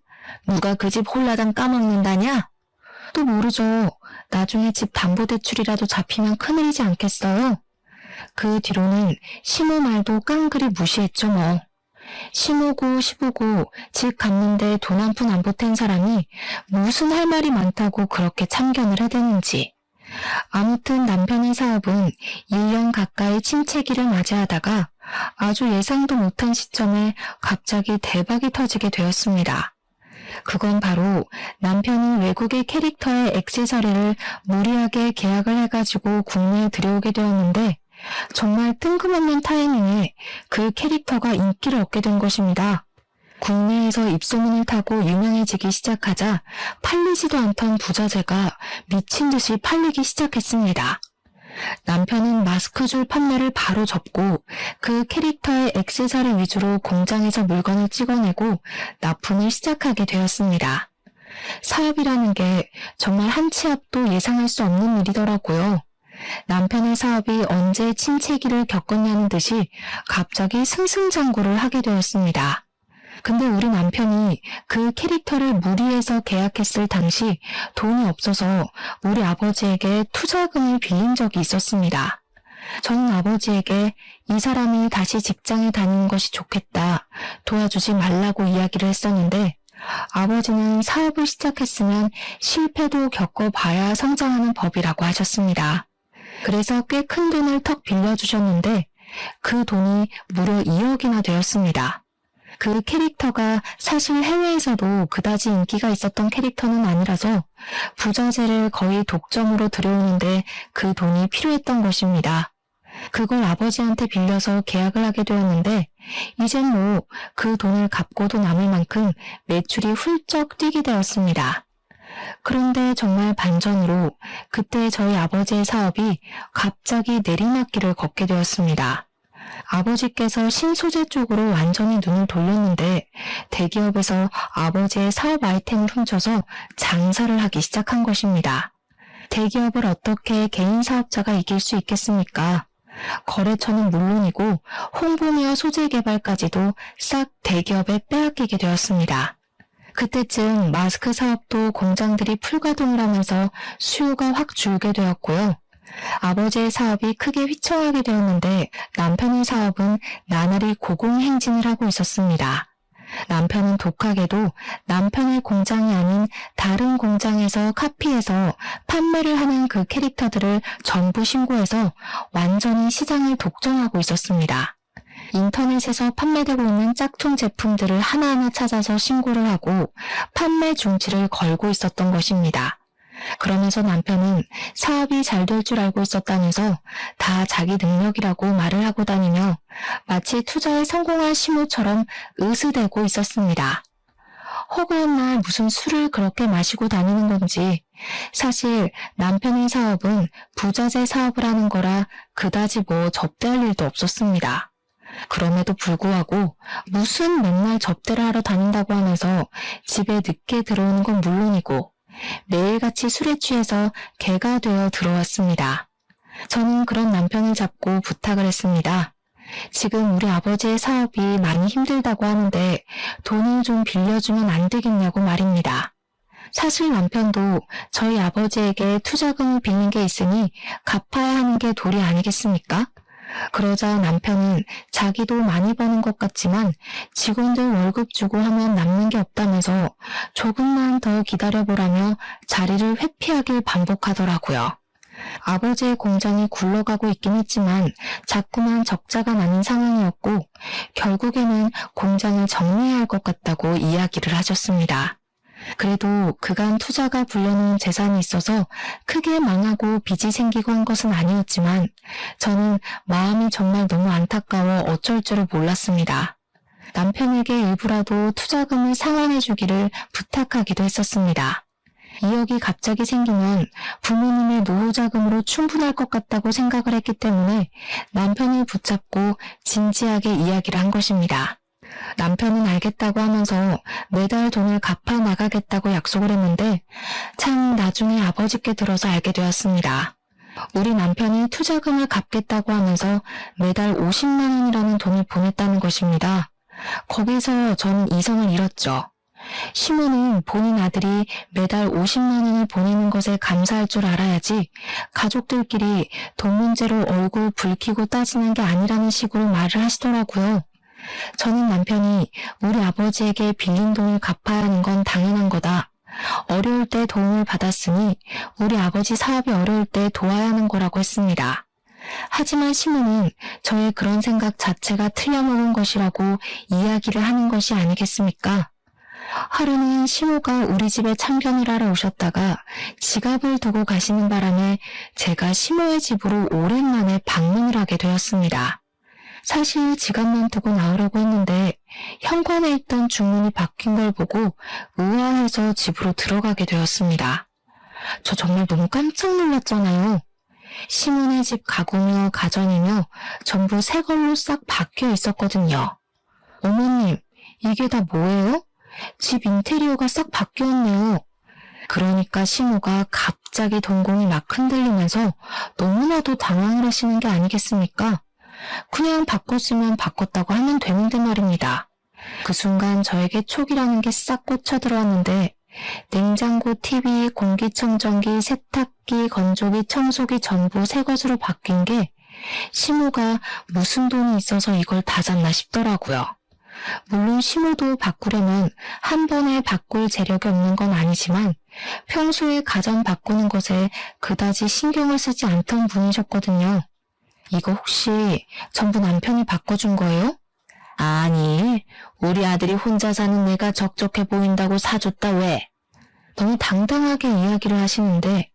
누가 그 집 홀라당 까먹는다냐? 또 모르죠. 나중에 집 담보대출이라도 잡히면 큰일이지 않겠어요? 그 뒤로는 시모 말도 깡그리 무시했죠 뭐. 시모고 시부고 집 갚는데 돈 한 푼 안 보탠 사람이 무슨 할 말이 많다고 그렇게 참견을 해대는지. 아무튼 남편의 사업은 1년 가까이 침체기를 맞이하다가 아주 예상도 못한 시점에 갑자기 대박이 터지게 되었습니다. 그건 바로 남편이 외국의 캐릭터의 액세서리를 무리하게 계약을 해가지고 국내에 들여오게 되었는데 정말 뜬금없는 타이밍에 그 캐릭터가 인기를 얻게 된 것입니다. 국내에서 입소문을 타고 유명해지기 시작하자 팔리지도 않던 부자재가 미친 듯이 팔리기 시작했습니다. 남편은 마스크줄 판매를 바로 접고 그 캐릭터의 액세서리 위주로 공장에서 물건을 찍어내고 납품을 시작하게 되었습니다. 사업이라는 게 정말 한 치 앞도 예상할 수 없는 일이더라고요. 남편의 사업이 언제 침체기를 겪었냐는 듯이 갑자기 승승장구를 하게 되었습니다. 근데 우리 남편이 그 캐릭터를 무리해서 계약했을 당시 돈이 없어서 우리 아버지에게 투자금을 빌린 적이 있었습니다. 저는 아버지에게 이 사람이 다시 직장에 다니는 것이 좋겠다, 도와주지 말라고 이야기를 했었는데 아버지는 사업을 시작했으면 실패도 겪어봐야 성장하는 법이라고 하셨습니다. 그래서 꽤 큰 돈을 턱 빌려주셨는데 그 돈이 무려 2억이나 되었습니다. 그 캐릭터가 사실 해외에서도 그다지 인기가 있었던 캐릭터는 아니라서 부자재를 거의 독점으로 들여오는데 그 돈이 필요했던 것입니다. 그걸 아버지한테 빌려서 계약을 하게 되었는데 이젠 뭐 그 돈을 갚고도 남을 만큼 매출이 훌쩍 뛰게 되었습니다. 그런데 정말 반전으로 그때 저희 아버지의 사업이 갑자기 내리막길을 걷게 되었습니다. 아버지께서 신소재 쪽으로 완전히 눈을 돌렸는데 대기업에서 아버지의 사업 아이템을 훔쳐서 장사를 하기 시작한 것입니다. 대기업을 어떻게 개인 사업자가 이길 수 있겠습니까? 거래처는 물론이고 홍보며 소재 개발까지도 싹 대기업에 빼앗기게 되었습니다. 그때쯤 마스크 사업도 공장들이 풀가동을 하면서 수요가 확 줄게 되었고요. 아버지의 사업이 크게 휘청하게 되었는데 남편의 사업은 나날이 고공행진을 하고 있었습니다. 남편은 독하게도 남편의 공장이 아닌 다른 공장에서 카피해서 판매를 하는 그 캐릭터들을 전부 신고해서 완전히 시장을 독점하고 있었습니다. 인터넷에서 판매되고 있는 짝퉁 제품들을 하나하나 찾아서 신고를 하고 판매 중지를 걸고 있었던 것입니다. 그러면서 남편은 사업이 잘 될 줄 알고 있었다면서 다 자기 능력이라고 말을 하고 다니며 마치 투자에 성공한 시모처럼 으스대고 있었습니다. 허구한 날 무슨 술을 그렇게 마시고 다니는 건지 사실 남편의 사업은 부자재 사업을 하는 거라 그다지 뭐 접대할 일도 없었습니다. 그럼에도 불구하고 무슨 맨날 접대를 하러 다닌다고 하면서 집에 늦게 들어오는 건 물론이고 매일같이 술에 취해서 개가 되어 들어왔습니다. 저는 그런 남편을 잡고 부탁을 했습니다. 지금 우리 아버지의 사업이 많이 힘들다고 하는데 돈을 좀 빌려주면 안 되겠냐고 말입니다. 사실 남편도 저희 아버지에게 투자금을 빌린 게 있으니 갚아야 하는 게 도리 아니겠습니까? 그러자 남편은 자기도 많이 버는 것 같지만 직원들 월급 주고 하면 남는 게 없다면서 조금만 더 기다려보라며 자리를 회피하길 반복하더라고요. 아버지의 공장이 굴러가고 있긴 했지만 자꾸만 적자가 나는 상황이었고 결국에는 공장을 정리해야 할 것 같다고 이야기를 하셨습니다. 그래도 그간 투자가 불려놓은 재산이 있어서 크게 망하고 빚이 생기고 한 것은 아니었지만 저는 마음이 정말 너무 안타까워 어쩔 줄을 몰랐습니다. 남편에게 일부라도 투자금을 상환해 주기를 부탁하기도 했었습니다. 2억이 갑자기 생기면 부모님의 노후 자금으로 충분할 것 같다고 생각을 했기 때문에 남편을 붙잡고 진지하게 이야기를 한 것입니다. 남편은 알겠다고 하면서 매달 돈을 갚아 나가겠다고 약속을 했는데 참 나중에 아버지께 들어서 알게 되었습니다. 우리 남편이 투자금을 갚겠다고 하면서 매달 50만 원이라는 돈을 보냈다는 것입니다. 거기서 저는 이성을 잃었죠. 시모는 본인 아들이 매달 50만 원을 보내는 것에 감사할 줄 알아야지 가족들끼리 돈 문제로 얼굴 붉히고 따지는 게 아니라는 식으로 말을 하시더라고요. 저는 남편이 우리 아버지에게 빌린 돈을 갚아야 하는 건 당연한 거다. 어려울 때 도움을 받았으니 우리 아버지 사업이 어려울 때 도와야 하는 거라고 했습니다. 하지만 시모는 저의 그런 생각 자체가 틀려먹은 것이라고 이야기를 하는 것이 아니겠습니까? 하루는 시모가 우리 집에 참견을 하러 오셨다가 지갑을 두고 가시는 바람에 제가 시모의 집으로 오랜만에 방문을 하게 되었습니다. 사실 지갑만 두고 나오려고 했는데 현관에 있던 주문이 바뀐 걸 보고 의아해서 집으로 들어가게 되었습니다. 저 정말 너무 깜짝 놀랐잖아요. 시모네 집 가구며 가전이며 전부 새 걸로 싹 바뀌어 있었거든요. 어머님, 이게 다 뭐예요? 집 인테리어가 싹 바뀌었네요. 그러니까 시모가 갑자기 동공이 막 흔들리면서 너무나도 당황을 하시는 게 아니겠습니까? 그냥 바꿨으면 바꿨다고 하면 되는데 말입니다. 그 순간 저에게 촉이라는 게 싹 꽂혀 들어왔는데 냉장고, TV, 공기청정기, 세탁기, 건조기, 청소기 전부 새 것으로 바뀐 게 시모가 무슨 돈이 있어서 이걸 다 샀나 싶더라고요. 물론 시모도 바꾸려면 한 번에 바꿀 재력이 없는 건 아니지만 평소에 가전 바꾸는 것에 그다지 신경을 쓰지 않던 분이셨거든요. 이거 혹시 전부 남편이 바꿔준 거예요? 아니, 우리 아들이 혼자 사는 내가 적적해 보인다고 사줬다 왜? 너무 당당하게 이야기를 하시는데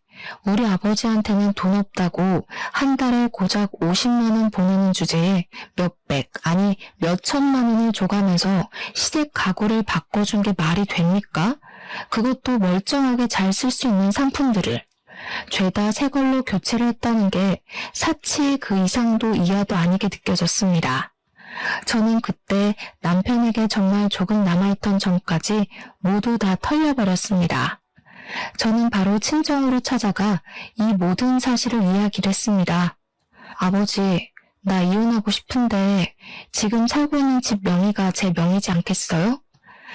우리 아버지한테는 돈 없다고 한 달에 고작 50만 원 보내는 주제에 몇백, 아니 몇천만 원을 줘가면서 시댁 가구를 바꿔준 게 말이 됩니까? 그것도 멀쩡하게 잘 쓸 수 있는 상품들을. 죄다 새 걸로 교체를 했다는 게 사치 그 이상도 이하도 아니게 느껴졌습니다. 저는 그때 남편에게 정말 조금 남아있던 정까지 모두 다 털려버렸습니다. 저는 바로 친정으로 찾아가 이 모든 사실을 이야기를 했습니다. 아버지, 나 이혼하고 싶은데 지금 살고 있는 집 명의가 제 명의지 않겠어요?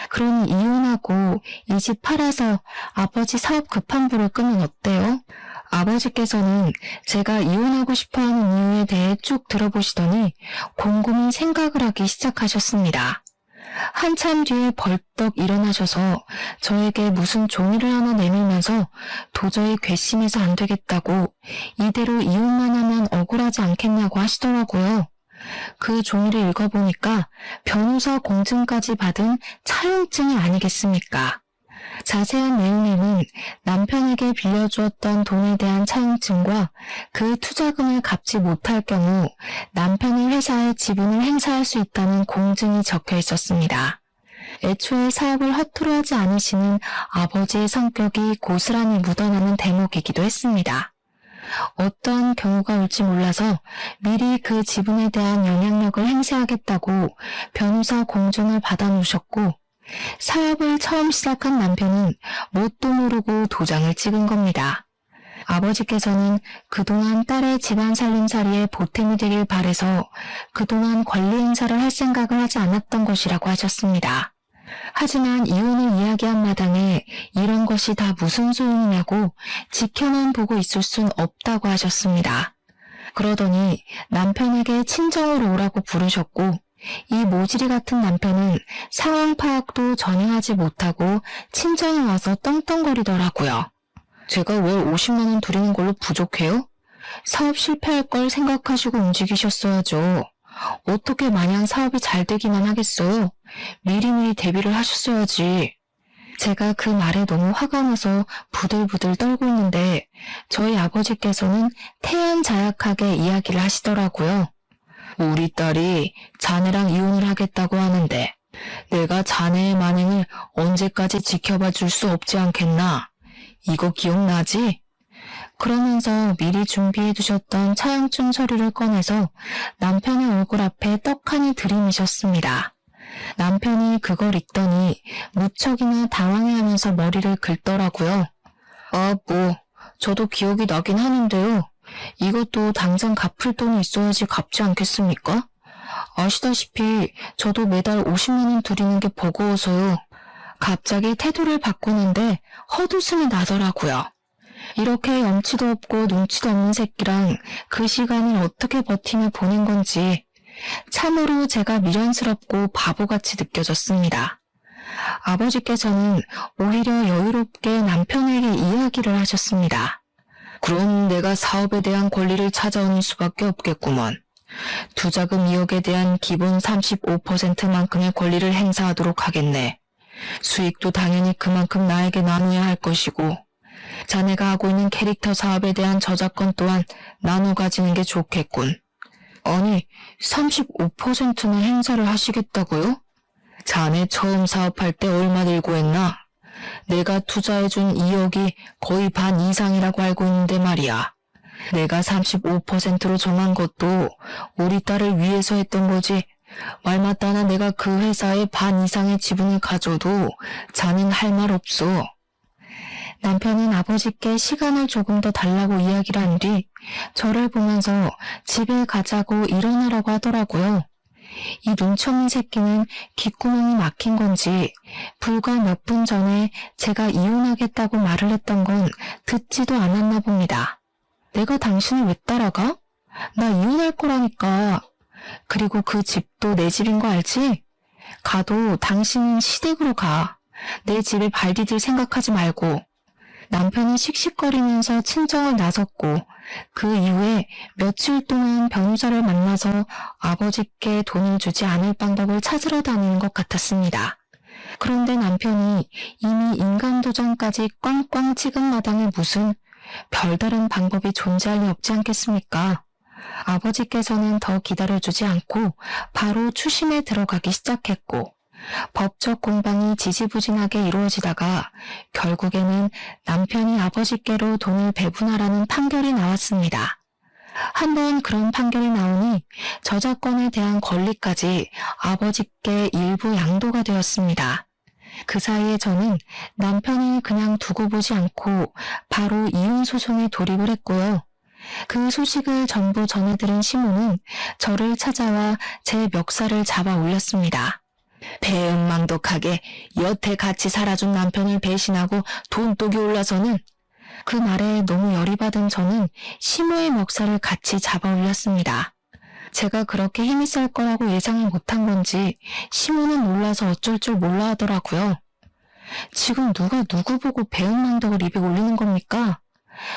그러니 이혼하고 이 집 팔아서 아버지 사업 급한 불을 끄면 어때요? 아버지께서는 제가 이혼하고 싶어하는 이유에 대해 쭉 들어보시더니 곰곰이 생각을 하기 시작하셨습니다. 한참 뒤에 벌떡 일어나셔서 저에게 무슨 종이를 하나 내밀면서 도저히 괘씸해서 안 되겠다고 이대로 이혼만 하면 억울하지 않겠냐고 하시더라고요. 그 종이를 읽어보니까 변호사 공증까지 받은 차용증이 아니겠습니까? 자세한 내용에는 남편에게 빌려주었던 돈에 대한 차용증과 그 투자금을 갚지 못할 경우 남편의 회사에 지분을 행사할 수 있다는 공증이 적혀 있었습니다. 애초에 사업을 허투루 하지 않으시는 아버지의 성격이 고스란히 묻어나는 대목이기도 했습니다. 어떤 경우가 올지 몰라서 미리 그 지분에 대한 영향력을 행사하겠다고 변호사 공증을 받아놓으셨고 사업을 처음 시작한 남편은 뭣도 모르고 도장을 찍은 겁니다. 아버지께서는 그동안 딸의 집안 살림살이에 보탬이 되길 바래서 그동안 권리 행사를 할 생각을 하지 않았던 것이라고 하셨습니다. 하지만 이혼을 이야기한 마당에 이런 것이 다 무슨 소용이냐고 지켜만 보고 있을 순 없다고 하셨습니다. 그러더니 남편에게 친정으로 오라고 부르셨고, 이 모질이 같은 남편은 상황 파악도 전혀 하지 못하고 친정에 와서 떵떵거리더라고요. 제가 월 50만 원 드리는 걸로 부족해요? 사업 실패할 걸 생각하시고 움직이셨어야죠. 어떻게 마냥 사업이 잘 되기만 하겠어요? 미리미리 대비를 하셨어야지. 제가 그 말에 너무 화가 나서 부들부들 떨고 있는데 저희 아버지께서는 태연자약하게 이야기를 하시더라고요. 우리 딸이 자네랑 이혼을 하겠다고 하는데 내가 자네의 만행을 언제까지 지켜봐 줄 수 없지 않겠나? 이거 기억나지? 그러면서 미리 준비해 두셨던 차용증 서류를 꺼내서 남편의 얼굴 앞에 떡하니 들이미셨습니다. 남편이 그걸 읽더니 무척이나 당황해하면서 머리를 긁더라고요. 저도 기억이 나긴 하는데요. 이것도 당장 갚을 돈이 있어야지 갚지 않겠습니까? 아시다시피 저도 매달 50만 원 드리는 게 버거워서요. 갑자기 태도를 바꾸는데 헛웃음이 나더라고요. 이렇게 염치도 없고 눈치도 없는 새끼랑 그 시간을 어떻게 버티며 보낸 건지 참으로 제가 미련스럽고 바보같이 느껴졌습니다. 아버지께서는 오히려 여유롭게 남편에게 이야기를 하셨습니다. 그럼 내가 사업에 대한 권리를 찾아오는 수밖에 없겠구먼. 투자금 2억에 대한 기본 35%만큼의 권리를 행사하도록 하겠네. 수익도 당연히 그만큼 나에게 나눠야 할 것이고 자네가 하고 있는 캐릭터 사업에 대한 저작권 또한 나눠 가지는 게 좋겠군. 아니, 35%나 행사를 하시겠다고요? 자네 처음 사업할 때 얼마 들고 했나? 내가 투자해준 2억이 거의 반 이상이라고 알고 있는데 말이야. 내가 35%로 정한 것도 우리 딸을 위해서 했던 거지. 말마따나 내가 그 회사의 반 이상의 지분을 가져도 자넨 할 말 없어. 남편은 아버지께 시간을 조금 더 달라고 이야기를 한 뒤 저를 보면서 집에 가자고 일어나라고 하더라고요. 이 눈치 없는 새끼는 귓구멍이 막힌 건지 불과 몇 분 전에 제가 이혼하겠다고 말을 했던 건 듣지도 않았나 봅니다. 내가 당신을 왜 따라가? 나 이혼할 거라니까. 그리고 그 집도 내 집인 거 알지? 가도 당신은 시댁으로 가. 내 집에 발 디딜 생각하지 말고. 남편은 씩씩거리면서 친정을 나섰고 그 이후에 며칠 동안 변호사를 만나서 아버지께 돈을 주지 않을 방법을 찾으러 다니는 것 같았습니다. 그런데 남편이 이미 인간도전까지 꽝꽝 찍은 마당에 무슨 별다른 방법이 존재할 리 없지 않겠습니까? 아버지께서는 더 기다려주지 않고 바로 추심에 들어가기 시작했고 법적 공방이 지지부진하게 이루어지다가 결국에는 남편이 아버지께로 돈을 배분하라는 판결이 나왔습니다. 한번 그런 판결이 나오니 저작권에 대한 권리까지 아버지께 일부 양도가 되었습니다. 그 사이에 저는 남편을 그냥 두고 보지 않고 바로 이혼 소송에 돌입을 했고요. 그 소식을 전부 전해들은 시모는 저를 찾아와 제 멱살을 잡아 올렸습니다. 배은망덕하게 여태 같이 살아준 남편을 배신하고 돈독이 올라서는. 그 말에 너무 열이 받은 저는 시모의 멱살을 같이 잡아 올렸습니다. 제가 그렇게 힘이 셀 거라고 예상을 못한 건지 시모는 놀라서 어쩔 줄 몰라 하더라고요. 지금 누가 누구 보고 배은망덕을 입에 올리는 겁니까?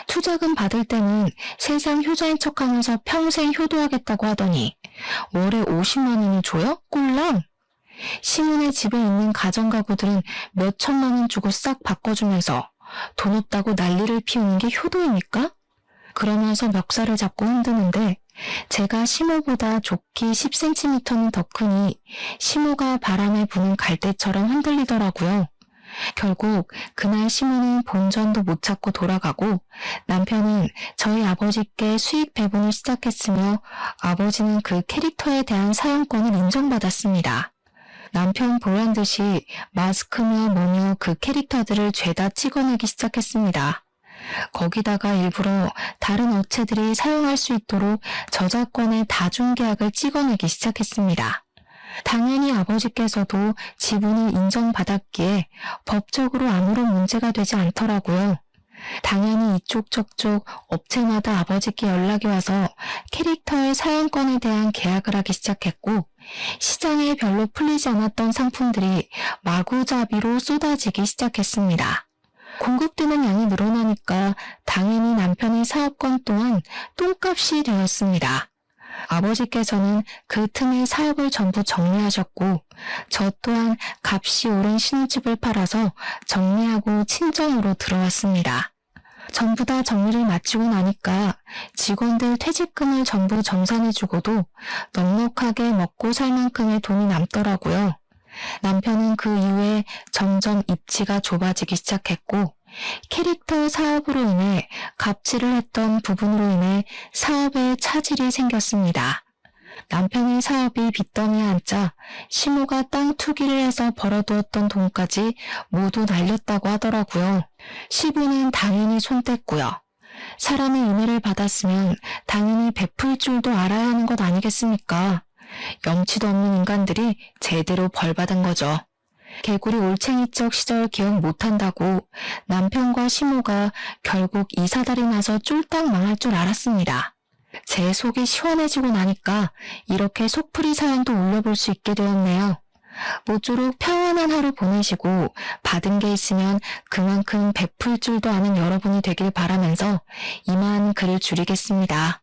투자금 받을 때는 세상 효자인 척하면서 평생 효도하겠다고 하더니 월에 50만 원을 줘요? 꼴랑! 시문의 집에 있는 가정가구들은 몇 천만 원 주고 싹 바꿔주면서 돈 없다고 난리를 피우는 게 효도입니까? 그러면서 멱살을 잡고 흔드는데 제가 시모보다 좋기 10cm는 더 크니 시모가 바람에 부는 갈대처럼 흔들리더라고요. 결국 그날 시모는 본전도 못 찾고 돌아가고 남편은 저희 아버지께 수익 배분을 시작했으며 아버지는 그 캐릭터에 대한 사용권을 인정받았습니다. 남편 보란 듯이 마스크며 뭐며 그 캐릭터들을 죄다 찍어내기 시작했습니다. 거기다가 일부러 다른 업체들이 사용할 수 있도록 저작권의 다중계약을 찍어내기 시작했습니다. 당연히 아버지께서도 지분을 인정받았기에 법적으로 아무런 문제가 되지 않더라고요. 당연히 이쪽 저쪽 업체마다 아버지께 연락이 와서 캐릭터의 사용권에 대한 계약을 하기 시작했고, 시장에 별로 풀리지 않았던 상품들이 마구잡이로 쏟아지기 시작했습니다. 공급되는 양이 늘어나니까 당연히 남편의 사업권 또한 똥값이 되었습니다. 아버지께서는 그 틈에 사업을 전부 정리하셨고, 저 또한 값이 오른 신혼집을 팔아서 정리하고 친정으로 들어왔습니다. 전부 다 정리를 마치고 나니까 직원들 퇴직금을 전부 정산해주고도 넉넉하게 먹고 살 만큼의 돈이 남더라고요. 남편은 그 이후에 점점 입지가 좁아지기 시작했고, 캐릭터 사업으로 인해 갑질을 했던 부분으로 인해 사업에 차질이 생겼습니다. 남편의 사업이 빚더미에 앉자 시모가 땅 투기를 해서 벌어두었던 돈까지 모두 날렸다고 하더라고요. 시부는 당연히 손댔고요. 사람의 은혜를 받았으면 당연히 베풀 줄도 알아야 하는 것 아니겠습니까? 염치도 없는 인간들이 제대로 벌받은 거죠. 개구리 올챙이적 시절 기억 못한다고 남편과 시모가 결국 이사달이 나서 쫄딱 망할 줄 알았습니다. 제 속이 시원해지고 나니까 이렇게 속풀이 사연도 올려볼 수 있게 되었네요. 모쪼록 평안한 하루 보내시고 받은 게 있으면 그만큼 베풀 줄도 아는 여러분이 되길 바라면서 이만 글을 줄이겠습니다.